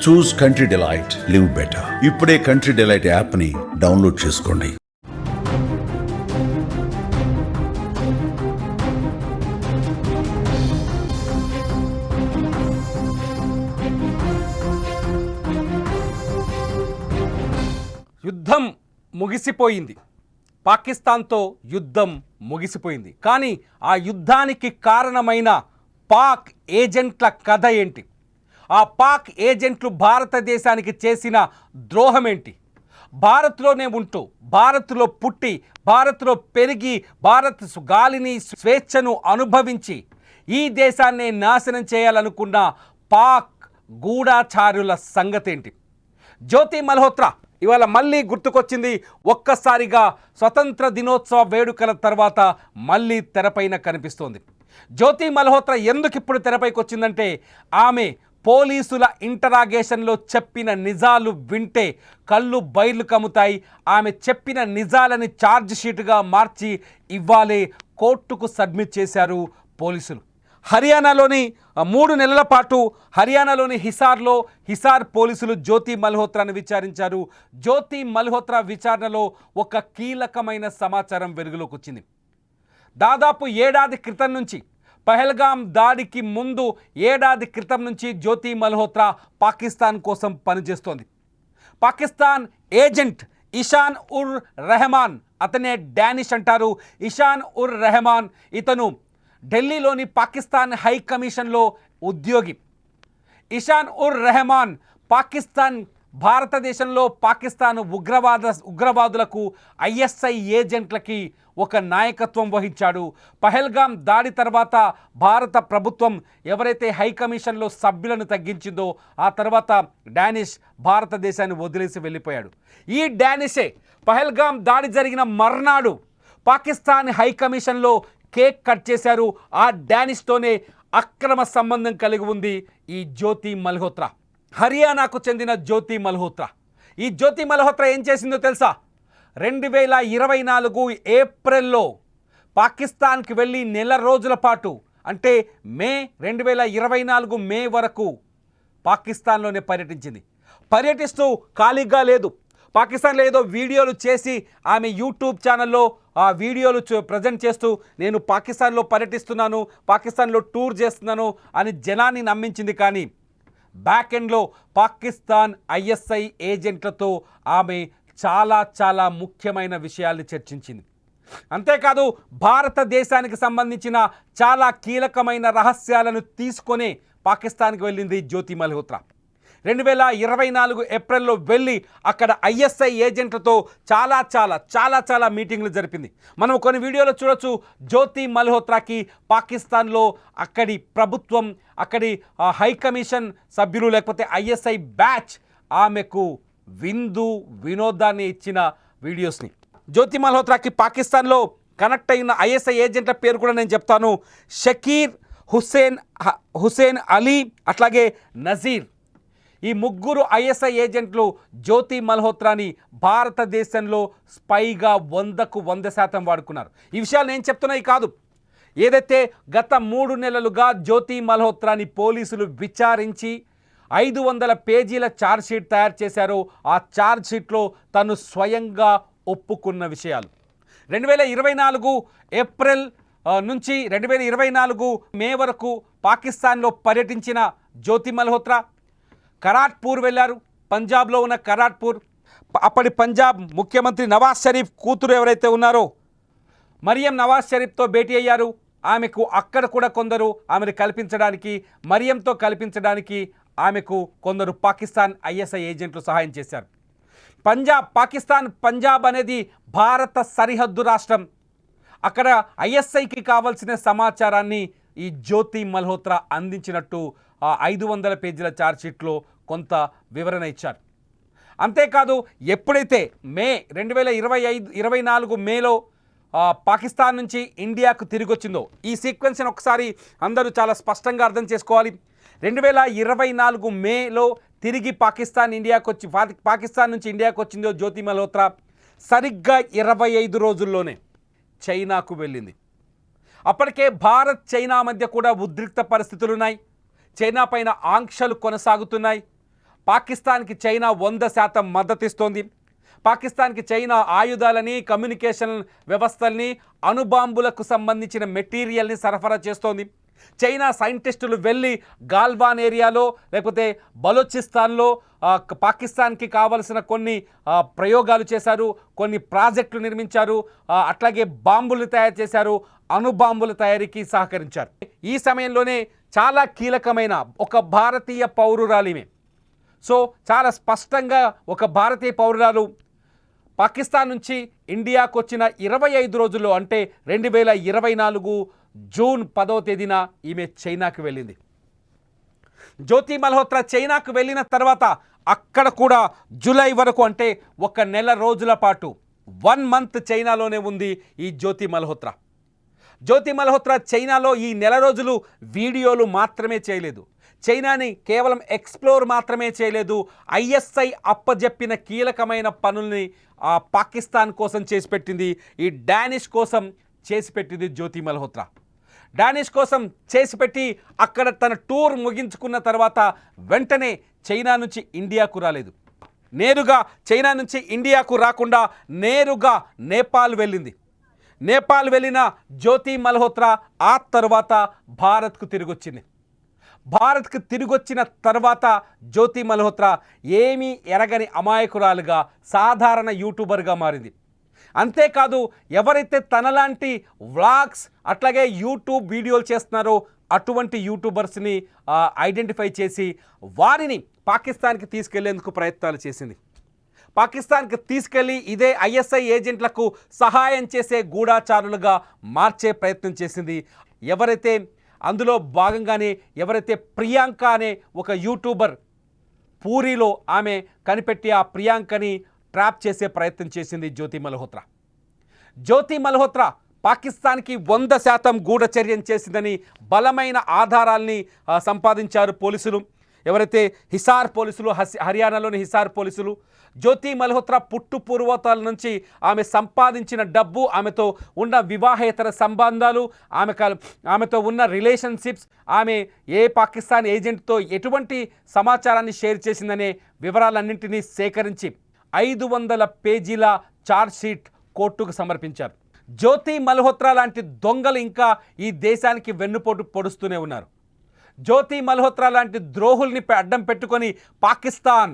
చూస్ country delight, live better. ఇప్పుడే country delight app ని download చేసుకోండి. యుద్ధం ముగిసిపోయింది. పాకిస్తాన్తో యుద్ధం ముగిసిపోయింది. కానీ ఆ యుద్ధానికి కారణమైన పాక్ ఏజెంట్ల కథ ఏంటి? ఆ పాక్ ఏజెంట్లు భారతదేశానికి చేసిన ద్రోహం ఏంటి? భారత్లోనే ఉంటూ, భారత్లో పుట్టి, భారత్లో పెరిగి, భారత్ గాలిని, స్వేచ్ఛను అనుభవించి ఈ దేశాన్ని నాశనం చేయాలనుకున్న పాక్ గూఢాచారుల సంగతి ఏంటి? జ్యోతి మల్హోత్రా ఇవాళ మళ్ళీ గుర్తుకొచ్చింది. ఒక్కసారిగా స్వతంత్ర దినోత్సవ వేడుకల తర్వాత మళ్ళీ తెరపైన కనిపిస్తోంది. జ్యోతి మల్హోత్రా ఎందుకు ఇప్పుడు తెరపైకి వచ్చిందంటే, ఆమె పోలీసుల ఇంటరాగేషన్లో చెప్పిన నిజాలు వింటే కళ్ళు బయర్లు కమ్ముతాయి. ఆమె చెప్పిన నిజాలని ఛార్జ్ షీటుగా మార్చి ఇవ్వాలే కోర్టుకు సబ్మిట్ చేశారు పోలీసులు. హర్యానాలోని 3 నెలల పాటు హర్యానాలోని హిసార్ పోలీసులు జ్యోతి మల్హోత్రాను విచారించారు. జ్యోతి మల్హోత్రా విచారణలో ఒక కీలకమైన సమాచారం వెలుగులోకి వచ్చింది. దాదాపు ఏడాది క్రితం నుంచి, పహల్గాం దాడికి ముందు ఏడాది క్రితం నుంచి జ్యోతి మల్హోత్రా పాకిస్తాన్ కోసం పనిచేస్తోంది. పాకిస్తాన్ ఏజెంట్ ఇషాన్ ఉర్ రెహమాన్, అతనే డానిష్ అంటారు. ఇషాన్ ఉర్ రెహమాన్ ఇతను ఢిల్లీలోని పాకిస్తాన్ హై కమిషన్లో ఉద్యోగి. ఇషాన్ ఉర్ రెహమాన్ భారతదేశంలో పాకిస్తాన్ ఉగ్రవాదులకు, ఐఎస్ఐ ఏజెంట్లకి ఒక నాయకత్వం వహించాడు. పహల్గాం దాడి తర్వాత భారత ప్రభుత్వం ఎవరైతే హై కమిషన్లో సభ్యులను తగ్గించిందో ఆ తర్వాత డానిష్ భారతదేశాన్ని వదిలేసి వెళ్ళిపోయాడు. ఈ డానిషే పహల్గాం దాడి జరిగిన మర్నాడు పాకిస్తాన్ హై కమిషన్లో కేక్ కట్ చేశారు. ఆ డానిష్తోనే అక్రమ సంబంధం కలిగి ఉంది ఈ జ్యోతి మల్హోత్రా. హర్యానాకు చెందిన జ్యోతి మల్హోత్రా. ఈ జ్యోతి మల్హోత్రా ఏం చేసిందో తెలుసా? 2024 ఏప్రిల్లో పాకిస్తాన్కి వెళ్ళి నెల రోజుల పాటు, అంటే 2024 మే వరకు పాకిస్తాన్లోనే పర్యటించింది. పర్యటిస్తూ ఖాళీగా లేదు. పాకిస్తాన్లో ఏదో వీడియోలు చేసి ఆమె యూట్యూబ్ ఛానల్లో ఆ వీడియోలు ప్రజెంట్ చేస్తూ నేను పాకిస్తాన్లో పర్యటిస్తున్నాను, పాకిస్తాన్లో టూర్ చేస్తున్నాను అని జనాన్ని నమ్మించింది. కానీ బ్యాక్ ఎండ్లో పాకిస్తాన్ ఐఎస్ఐ ఏజెంట్లతో ఆమె చాలా ముఖ్యమైన విషయాల్ని చర్చించింది. అంతేకాదు భారతదేశానికి సంబంధించిన చాలా కీలకమైన రహస్యాలను తీసుకొని పాకిస్తాన్కి వెళ్ళింది జ్యోతి మల్హోత్రా. 2024 ఏప్రిల్లో వెళ్ళి అక్కడ ఐఎస్ఐ ఏజెంట్లతో చాలా మీటింగ్లు జరిపింది. మనం కొన్ని వీడియోలో చూడొచ్చు. జ్యోతి మల్హోత్రాకి పాకిస్తాన్లో అక్కడి ప్రభుత్వం, అక్కడి హై కమిషన్ సభ్యులు, లేకపోతే ఐఎస్ఐ బ్యాచ్ ఆమెకు వినోదాన్ని ఇచ్చిన వీడియోస్ని. జ్యోతి మల్హోత్రాకి పాకిస్తాన్లో కనెక్ట్ అయిన ఐఎస్ఐ ఏజెంట్ల పేరు కూడా నేను చెప్తాను. షకీర్, హుసేన్ అలీ, అట్లాగే నజీర్. ఈ 3 ఐఎస్ఐ ఏజెంట్లు జ్యోతి మల్హోత్రాని భారతదేశంలో స్పైగా 100కు 100% వాడుకున్నారు. ఈ విషయాలు నేను చెప్తున్నాయి కాదు. ఏదైతే గత 3 నెలలుగా జ్యోతి మల్హోత్రాని పోలీసులు విచారించి 500 పేజీల ఛార్జ్ షీట్ తయారు చేశారో ఆ ఛార్జ్ షీట్లో తను స్వయంగా ఒప్పుకున్న విషయాలు. 2024 ఏప్రిల్ నుంచి 2024 మే వరకు పాకిస్తాన్లో పర్యటించిన జ్యోతి మల్హోత్రా కరాట్పూర్ వెళ్ళారు. పంజాబ్లో ఉన్న కరాట్పూర్, అప్పటి పంజాబ్ ముఖ్యమంత్రి నవాజ్ షరీఫ్ కూతురు ఎవరైతే ఉన్నారో మరియం నవాజ్ షరీఫ్తో భేటీ అయ్యారు. ఆమెకు అక్కడ కూడా కొందరు ఆమెను కల్పించడానికి, మరియంతో కల్పించడానికి ఆమెకు కొందరు పాకిస్తాన్ ఐఎస్ఐ ఏజెంట్లు సహాయం చేశారు. పంజాబ్ అనేది భారత సరిహద్దు రాష్ట్రం. అక్కడ ఐఎస్ఐకి కావాల్సిన సమాచారాన్ని ఈ జ్యోతి మల్హోత్రా అందించినట్టు 500 పేజీల ఛార్జ్ షీట్లో కొంత వివరణ ఇచ్చారు. అంతేకాదు ఎప్పుడైతే 2024 మేలో పాకిస్తాన్ నుంచి ఇండియాకు తిరిగి వచ్చిందో, ఈ సీక్వెన్స్ని ఒకసారి అందరూ చాలా స్పష్టంగా అర్థం చేసుకోవాలి. 2024 మేలో తిరిగి పాకిస్తాన్ నుంచి ఇండియాకు వచ్చిందో జ్యోతి మల్హోత్రా సరిగ్గా 25 రోజుల్లోనే చైనాకు వెళ్ళింది. అప్పటికే భారత్ చైనా మధ్య కూడా ఉద్రిక్త పరిస్థితులు ఉన్నాయి. చైనా పైన ఆంక్షలు కొనసాగుతున్నాయి. పాకిస్తాన్కి చైనా 100% మద్దతిస్తోంది. పాకిస్తాన్కి చైనా ఆయుధాలని, కమ్యూనికేషన్ వ్యవస్థల్ని, అణుబాంబులకు సంబంధించిన మెటీరియల్ని సరఫరా చేస్తోంది. చైనా సైంటిస్టులు వెళ్ళి గాల్వాన్ ఏరియాలో లేకపోతే బలోచిస్తాన్లో పాకిస్తాన్కి కావలసిన కొన్ని ప్రయోగాలు చేశారు, కొన్ని ప్రాజెక్టులు నిర్మించారు, అట్లాగే బాంబులు తయారు చేశారు, అణుబాంబుల తయారీకి సహకరించారు. ఈ సమయంలోనే చాలా కీలకమైన ఒక భారతీయ పౌరురాలిమే. సో చాలా స్పష్టంగా ఒక భారతీయ పౌరురాలు పాకిస్తాన్ నుంచి ఇండియాకు వచ్చిన 25 రోజుల్లో అంటే 2024 జూన్ 10వ తేదీన ఈమె చైనాకు వెళ్ళింది. జ్యోతి మల్హోత్రా చైనాకు వెళ్ళిన తర్వాత అక్కడ కూడా జూలై వరకు అంటే 1 నెల రోజుల పాటు 1 మంత్ చైనాలోనే ఉంది ఈ జ్యోతి మల్హోత్రా. జ్యోతి మల్హోత్రా చైనాలో ఈ నెల రోజులు వీడియోలు మాత్రమే చేయలేదు, చైనాని కేవలం ఎక్స్ప్లోర్ మాత్రమే చేయలేదు, ఐఎస్ఐ అప్పజెప్పిన కీలకమైన పనుల్ని పాకిస్తాన్ కోసం చేసి పెట్టింది. ఈ డానిష్ కోసం చేసి పెట్టింది జ్యోతి మల్హోత్రా. డానిష్ కోసం చేసి పెట్టి అక్కడ తన టూర్ ముగించుకున్న తర్వాత వెంటనే చైనా నుంచి ఇండియాకు రాలేదు. నేరుగా చైనా నుంచి ఇండియాకు రాకుండా నేరుగా నేపాల్ వెళ్ళింది. నేపాల్ వెళ్ళిన జ్యోతి మల్హోత్రా ఆ తర్వాత భారత్కు తిరిగొచ్చింది. భారత్కు తిరిగొచ్చిన తర్వాత జ్యోతి మల్హోత్రా ఏమీ ఎరగని అమాయకురాలుగా సాధారణ యూట్యూబర్గా మారింది. అంతేకాదు ఎవరైతే తనలాంటి వ్లాగ్స్ అట్లాగే యూట్యూబ్ వీడియోలు చేస్తున్నారో అటువంటి యూట్యూబర్స్ని ఐడెంటిఫై చేసి వారిని పాకిస్తాన్కి తీసుకెళ్లేందుకు ప్రయత్నాలు చేసింది. పాకిస్తాన్కి తీసుకెళ్లి ఇదే ఐఎస్ఐ ఏజెంట్లకు సహాయం చేసే గూఢాచారులుగా మార్చే ప్రయత్నం చేసింది. ఎవరైతే అందులో భాగంగానే ఎవరైతే ప్రియాంక అనే ఒక యూట్యూబర్ పూరిలో ఆమె కనిపెట్టి ఆ ప్రియాంకని ట్రాప్ చేసే ప్రయత్నం చేసింది జ్యోతి మల్హోత్రా. జ్యోతి మల్హోత్రా పాకిస్తాన్కి 100% గూఢచర్యం చేసిందని బలమైన ఆధారాల్ని సంపాదించారు పోలీసులు. ఎవరైతే హిసార్ పోలీసులు, హర్యానాలోని హిసార్ పోలీసులు జ్యోతి మల్హోత్రా పుట్టు పూర్వతాల నుంచి ఆమె సంపాదించిన డబ్బు, ఆమెతో ఉన్న వివాహేతర సంబంధాలు, ఆమెతో ఉన్న రిలేషన్షిప్స్, ఆమె ఏ పాకిస్తాన్ ఏజెంట్తో ఎటువంటి సమాచారాన్ని షేర్ చేసిందనే వివరాలన్నింటినీ సేకరించి 500 పేజీల ఛార్జ్షీట్ కోర్టుకు సమర్పించారు. జ్యోతి మల్హోత్రా లాంటి దొంగలు ఇంకా ఈ దేశానికి వెన్నుపోటు పొడుస్తూనే ఉన్నారు. జ్యోతి మల్హోత్రా లాంటి ద్రోహుల్ని అడ్డం పెట్టుకొని పాకిస్తాన్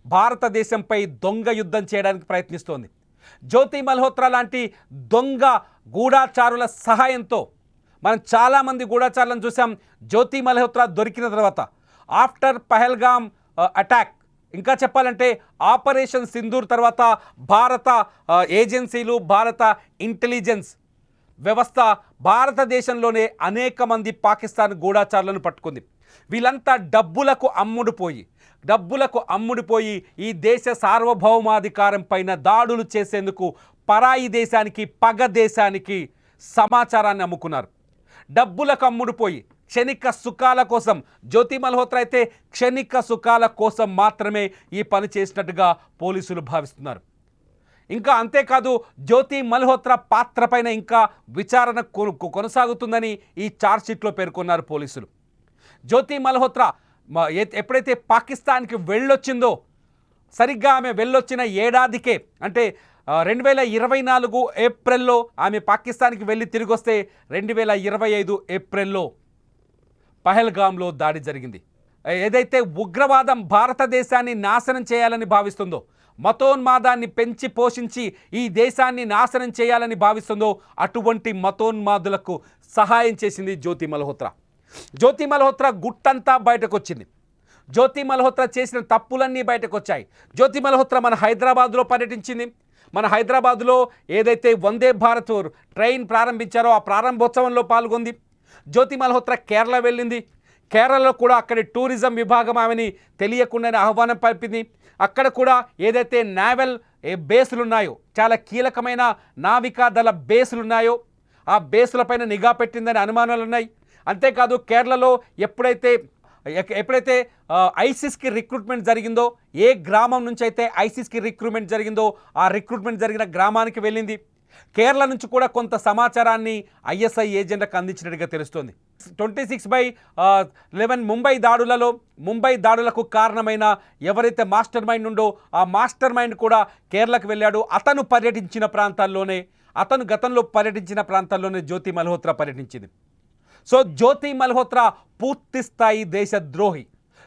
భారతదేశంపై దొంగ యుద్ధం చేయడానికి ప్రయత్నిస్తోంది. జ్యోతి మల్హోత్రా లాంటి దొంగ గూఢాచారుల సహాయంతో మనం చాలామంది గూఢాచారులను చూసాం. జ్యోతి మల్హోత్రా దొరికిన తర్వాత ఆఫ్టర్ పహల్గామ్ అటాక్, ఇంకా చెప్పాలంటే ఆపరేషన్ సింధూర్ తర్వాత భారత ఏజెన్సీలు, భారత ఇంటెలిజెన్స్ వ్యవస్థ భారతదేశంలోనే అనేక మంది పాకిస్తాన్ గూఢాచారులను పట్టుకుంది. వీళ్ళంతా డబ్బులకు అమ్ముడుపోయి ఈ దేశ సార్వభౌమాధికారం పైన దాడులు చేసేందుకు పరాయి దేశానికి, పగ దేశానికి సమాచారాన్ని అమ్ముకున్నారు. డబ్బులకు అమ్ముడుపోయి క్షణిక సుఖాల కోసం, జ్యోతి మల్హోత్రా అయితే క్షణిక సుఖాల కోసం మాత్రమే ఈ పని చేసినట్టుగా పోలీసులు భావిస్తున్నారు. ఇంకా అంతేకాదు జ్యోతి మల్హోత్రా పాత్ర పైన ఇంకా విచారణ కొనసాగుతుందని ఈ ఛార్జ్షీట్లో పేర్కొన్నారు పోలీసులు. జ్యోతి మల్హోత్రా ఎప్పుడైతే పాకిస్తాన్కి వెళ్ళొచ్చిందో సరిగ్గా ఆమె వెళ్ళొచ్చిన ఏడాదికే అంటే 2024 ఏప్రిల్లో ఆమె పాకిస్తాన్కి వెళ్ళి తిరిగి వస్తే 2025 ఏప్రిల్లో పహల్గామ్లో దాడి జరిగింది. ఏదైతే ఉగ్రవాదం భారతదేశాన్ని నాశనం చేయాలని భావిస్తుందో, మతోన్మాదాన్ని పెంచి పోషించి ఈ దేశాన్ని నాశనం చేయాలని భావిస్తుందో అటువంటి మతోన్మాదులకు సహాయం చేసింది జ్యోతి మల్హోత్రా. జ్యోతి మల్హోత్రా గుట్టంతా బయటకు వచ్చింది. జ్యోతి మల్హోత్రా చేసిన తప్పులన్నీ బయటకు వచ్చాయి. జ్యోతి మల్హోత్రా మన హైదరాబాద్లో పర్యటించింది. మన హైదరాబాద్లో ఏదైతే వందే భారత్ ట్రైన్ ప్రారంభించారో ఆ ప్రారంభోత్సవంలో పాల్గొంది. జ్యోతి మల్హోత్రా కేరళ వెళ్ళింది. కేరళలో కూడా అక్కడి టూరిజం విభాగం ఆమెని తెలియకుండానే ఆహ్వానం పంపింది. అక్కడ కూడా ఏదైతే నావల్ బేసులు ఉన్నాయో, చాలా కీలకమైన నావికా దళ బేసులు ఉన్నాయో ఆ బేసులపైన నిఘా పెట్టిందని అనుమానాలు ఉన్నాయి. అంతేకాదు కేరళలో ఎప్పుడైతే ఐసిస్కి రిక్రూట్మెంట్ జరిగిందో, ఏ గ్రామం నుంచి అయితే ఐసిస్కి రిక్రూట్మెంట్ జరిగిందో ఆ రిక్రూట్మెంట్ జరిగిన గ్రామానికి వెళ్ళింది. కేరళ నుంచి కూడా కొంత సమాచారాన్ని ఐఎస్ఐ ఏజెంట్లకు అందించినట్టుగా తెలుస్తోంది. 26/11 ముంబై దాడులకు కారణమైన ఎవరైతే మాస్టర్ మైండ్ ఉందో ఆ మాస్టర్ మైండ్ కూడా కేరళకు వెళ్ళాడు. అతను గతంలో పర్యటించిన ప్రాంతాల్లోనే జ్యోతి మల్హోత్రా పర్యటించింది. సో జ్యోతి మల్హోత్రా పూర్తి స్థాయి దేశద్రోహి.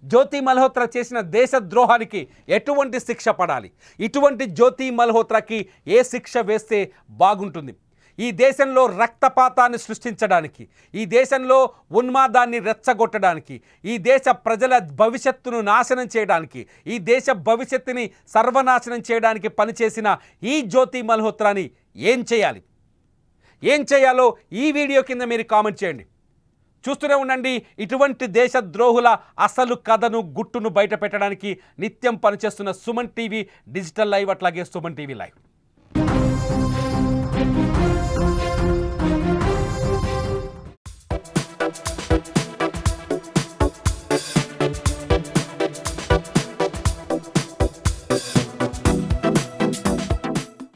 జ్యోతి మల్హోత్రా చేసిన దేశద్రోహానికి ఎటువంటి శిక్ష పడాలి? ఇటువంటి జ్యోతి మల్హోత్రాకి ఏ శిక్ష వేస్తే బాగుంటుంది? ఈ దేశంలో రక్తపాతాన్ని సృష్టించడానికి, ఈ దేశంలో ఉన్మాదాన్ని రెచ్చగొట్టడానికి, ఈ దేశ ప్రజల భవిష్యత్తును నాశనం చేయడానికి, ఈ దేశ భవిష్యత్తుని సర్వనాశనం చేయడానికి పనిచేసిన ఈ జ్యోతి మల్హోత్రాని ఏం చేయాలి? ఏం చేయాలో ఈ వీడియో కింద మీరు కామెంట్ చేయండి. చూస్తూనే ఉండండి. ఇటువంటి దేశద్రోహుల అసలు కథను, గుట్టును బయట పెట్టడానికి నిత్యం పనిచేస్తున్న సుమన్ టీవీ డిజిటల్ లైవ్, అట్లాగే సుమన్ టీవీ లైవ్.